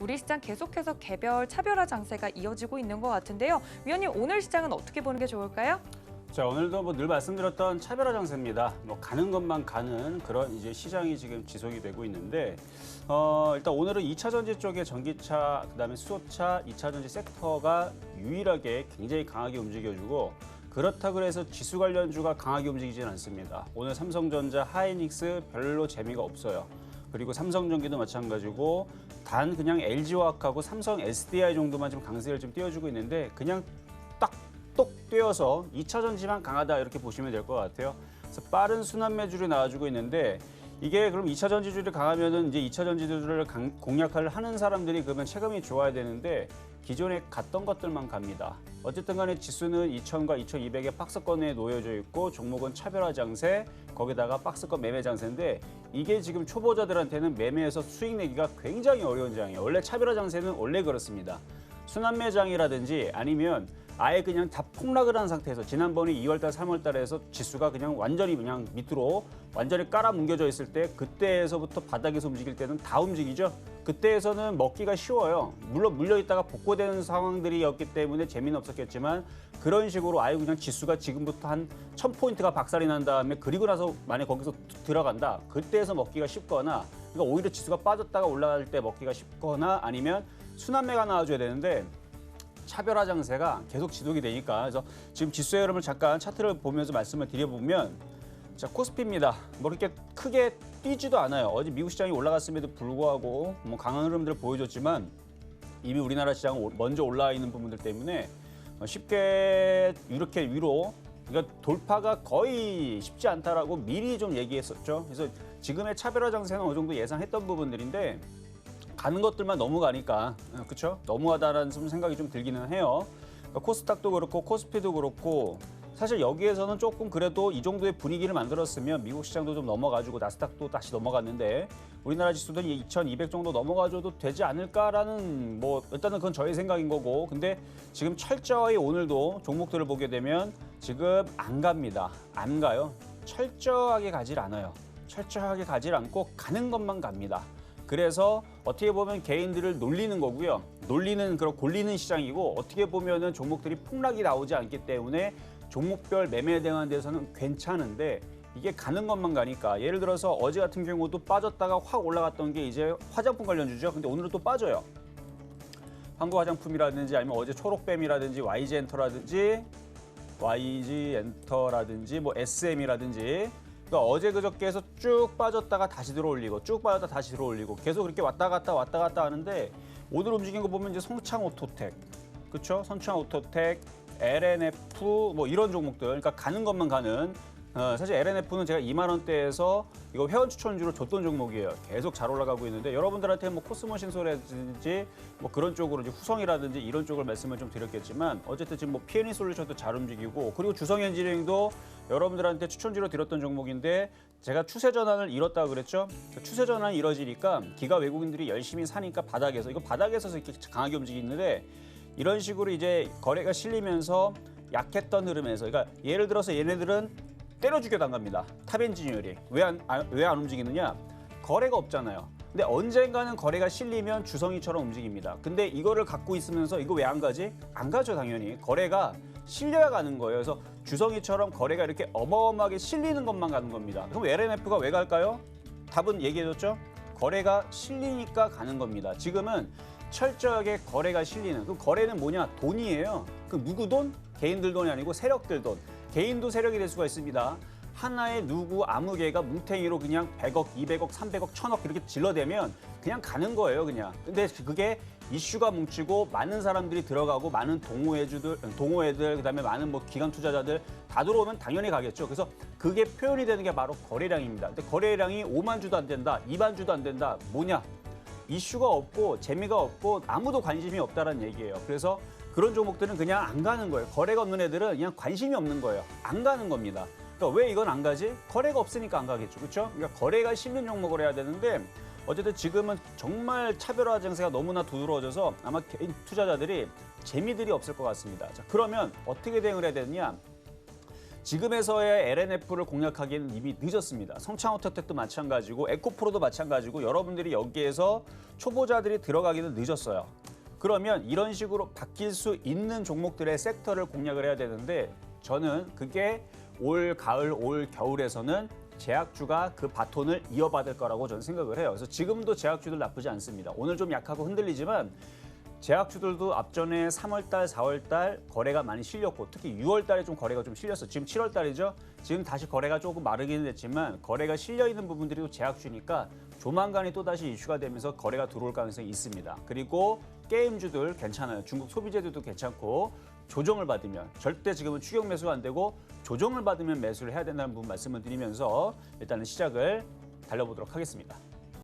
우리 시장 계속해서 개별 차별화 장세가 이어지고 있는 것 같은데요. 위원님, 오늘 시장은 어떻게 보는 게 좋을까요? 자, 오늘도 늘 말씀드렸던 차별화 장세입니다. 가는 것만 가는 그런 이제 시장이 지금 지속이 되고 있는데, 일단 오늘은 2차 전지 쪽에 전기차, 그다음에 수소차, 2차 전지 섹터가 유일하게 굉장히 강하게 움직여주고, 그렇다고 해서 지수 관련주가 강하게 움직이지는 않습니다. 오늘 삼성전자, 하이닉스 별로 재미가 없어요. 그리고 삼성전기도 마찬가지고, 단 그냥 LG화학하고 삼성 SDI 정도만 좀 강세를 좀 띄워주고 있는데, 그냥 딱 똑 떼어서 2차 전지만 강하다 이렇게 보시면 될 것 같아요. 그래서 빠른 순환 매주를 나와주고 있는데, 이게 그럼 2차 전지주들이 강하면은 이제 2차 전지주들을 공략을 하는 사람들이 그러면 체감이 좋아야 되는데, 기존에 갔던 것들만 갑니다. 어쨌든 간에 지수는 2000과 2200의 박스권에 놓여져 있고, 종목은 차별화 장세, 거기다가 박스권 매매 장세인데, 이게 지금 초보자들한테는 매매에서 수익 내기가 굉장히 어려운 장이에요. 원래 차별화 장세는 원래 그렇습니다. 순환매장이라든지 아니면 아예 그냥 다 폭락을 한 상태에서, 지난번에 2월달, 3월달에 해서 지수가 그냥 완전히 그냥 밑으로 완전히 깔아 뭉겨져 있을 때, 그때에서부터 바닥에서 움직일 때는 다 움직이죠. 그때에서는 먹기가 쉬워요. 물론 물려있다가 복구되는 상황들이었기 때문에 재미는 없었겠지만, 그런 식으로 아예 그냥 지수가 지금부터 한 1000포인트가 박살이 난 다음에, 그리고 나서 만약 거기서 들어간다. 그때에서 먹기가 쉽거나, 그러니까 오히려 지수가 빠졌다가 올라갈 때 먹기가 쉽거나, 아니면 순환매가 나와줘야 되는데, 차별화 장세가 계속 지속이 되니까. 그래서 지금 지수의 흐름을 잠깐 차트를 보면서 말씀을 드려보면, 자, 코스피입니다. 뭐 이렇게 크게 뛰지도 않아요. 어제 미국 시장이 올라갔음에도 불구하고 뭐 강한 흐름들을 보여줬지만, 이미 우리나라 시장은 먼저 올라와 있는 부분들 때문에 쉽게 이렇게 위로, 그러니까 돌파가 거의 쉽지 않다라고 미리 좀 얘기했었죠. 그래서 지금의 차별화 장세는 어느 정도 예상했던 부분들인데, 가는 것들만 넘어가니까, 그렇죠? 너무하다라는 생각이 좀 들기는 해요. 그러니까 코스닥도 그렇고 코스피도 그렇고, 사실 여기에서는 조금 그래도 이 정도의 분위기를 만들었으면 미국 시장도 좀 넘어가지고 나스닥도 다시 넘어갔는데, 우리나라 지수도 2200 정도 넘어가줘도 되지 않을까라는, 뭐 일단은 그건 저의 생각인 거고, 근데 지금 철저히 오늘도 종목들을 보게 되면 지금 안 갑니다. 안 가요. 철저하게 가질 않아요. 철저하게 가질 않고 가는 것만 갑니다. 그래서 어떻게 보면 개인들을 놀리는 거고요. 놀리는, 그런 골리는 시장이고, 어떻게 보면은 종목들이 폭락이 나오지 않기 때문에 종목별 매매에 대한 데서는 괜찮은데, 이게 가는 것만 가니까, 예를 들어서 어제 같은 경우도 빠졌다가 확 올라갔던 게 이제 화장품 관련주죠. 근데 오늘은 또 빠져요. 한국 화장품이라든지, 아니면 어제 초록뱀이라든지 YG엔터라든지 뭐 SM이라든지, 그러니까 어제 그저께에서 쭉 빠졌다가 다시 들어올리고, 쭉 빠졌다 다시 들어올리고, 계속 그렇게 왔다 갔다 하는데, 오늘 움직인 거 보면 이제 성창오토텍, 그렇죠? 성창오토텍, LNF 뭐 이런 종목들, 그러니까 가는 것만 가는. 사실 LNF는 제가 2만 원대에서 이거 회원 추천주로 줬던 종목이에요. 계속 잘 올라가고 있는데, 여러분들한테 뭐 코스모신소라든지 뭐 그런 쪽으로 이제 후성이라든지 이런 쪽을 말씀을 좀 드렸겠지만, 어쨌든 지금 뭐 P&E 솔루션도 잘 움직이고, 그리고 주성엔지니어링도 여러분들한테 추천주로 드렸던 종목인데, 제가 추세 전환을 이뤘다고 그랬죠. 추세 전환이 이뤄지니까 기가 외국인들이 열심히 사니까 바닥에서, 이거 바닥에서 이렇게 강하게 움직이는데, 이런 식으로 이제 거래가 실리면서 약했던 흐름에서, 그러니까 예를 들어서 얘네들은 때려 죽여 당갑니다. 탑엔지니어링. 왜 안 움직이느냐? 거래가 없잖아요. 근데 언젠가는 거래가 실리면 주성이처럼 움직입니다. 근데 이거를 갖고 있으면서 이거 왜 안 가지? 안 가죠, 당연히. 거래가 실려야 가는 거예요. 그래서 주성이처럼 거래가 이렇게 어마어마하게 실리는 것만 가는 겁니다. 그럼 LNF가 왜 갈까요? 답은 얘기해줬죠? 거래가 실리니까 가는 겁니다. 지금은 철저하게 거래가 실리는, 그 거래는 뭐냐? 돈이에요. 그 누구 돈? 개인들 돈이 아니고 세력들 돈. 개인도 세력이 될 수가 있습니다. 하나의 누구 아무 개가 뭉탱이로 그냥 100억, 200억, 300억, 1000억 이렇게 질러대면 그냥 가는 거예요, 그냥. 근데 그게 이슈가 뭉치고 많은 사람들이 들어가고, 많은 동호회들, 그다음에 많은 뭐 기관 투자자들 다 들어오면 당연히 가겠죠. 그래서 그게 표현이 되는 게 바로 거래량입니다. 근데 거래량이 5만 주도 안 된다, 2만 주도 안 된다. 뭐냐? 이슈가 없고 재미가 없고 아무도 관심이 없다라는 얘기예요. 그래서 그런 종목들은 그냥 안 가는 거예요. 거래가 없는 애들은 그냥 관심이 없는 거예요. 안 가는 겁니다. 그러니까 왜 이건 안 가지? 거래가 없으니까 안 가겠죠. 그렇죠? 그러니까 거래가 실린 종목을 해야 되는데, 어쨌든 지금은 정말 차별화 장세가 너무나 두드러져서 아마 개인 투자자들이 재미들이 없을 것 같습니다. 자, 그러면 어떻게 대응을 해야 되느냐? 지금에서의 LNF를 공략하기에는 이미 늦었습니다. 성창호텔텍도 마찬가지고 에코프로도 마찬가지고 여러분들이 여기에서 초보자들이 들어가기는 늦었어요. 그러면 이런 식으로 바뀔 수 있는 종목들의 섹터를 공략을 해야 되는데 저는 그게 올 가을, 올 겨울에서는 제약주가 그 바톤을 이어받을 거라고 저는 생각을 해요. 그래서 지금도 제약주들 나쁘지 않습니다. 오늘 좀 약하고 흔들리지만 제약주들도 앞전에 3월달, 4월달 거래가 많이 실렸고 특히 6월달에 좀 거래가 좀 실렸어. 지금 7월달이죠. 지금 다시 거래가 조금 마르기는 했지만 거래가 실려 있는 부분들이 또 제약주니까 조만간에 또 다시 이슈가 되면서 거래가 들어올 가능성이 있습니다. 그리고 게임주들 괜찮아요. 중국 소비재들도 괜찮고 조정을 받으면 절대 지금은 추격 매수가 안 되고 조정을 받으면 매수를 해야 된다는 부분 말씀을 드리면서 일단은 시작을 달려보도록 하겠습니다.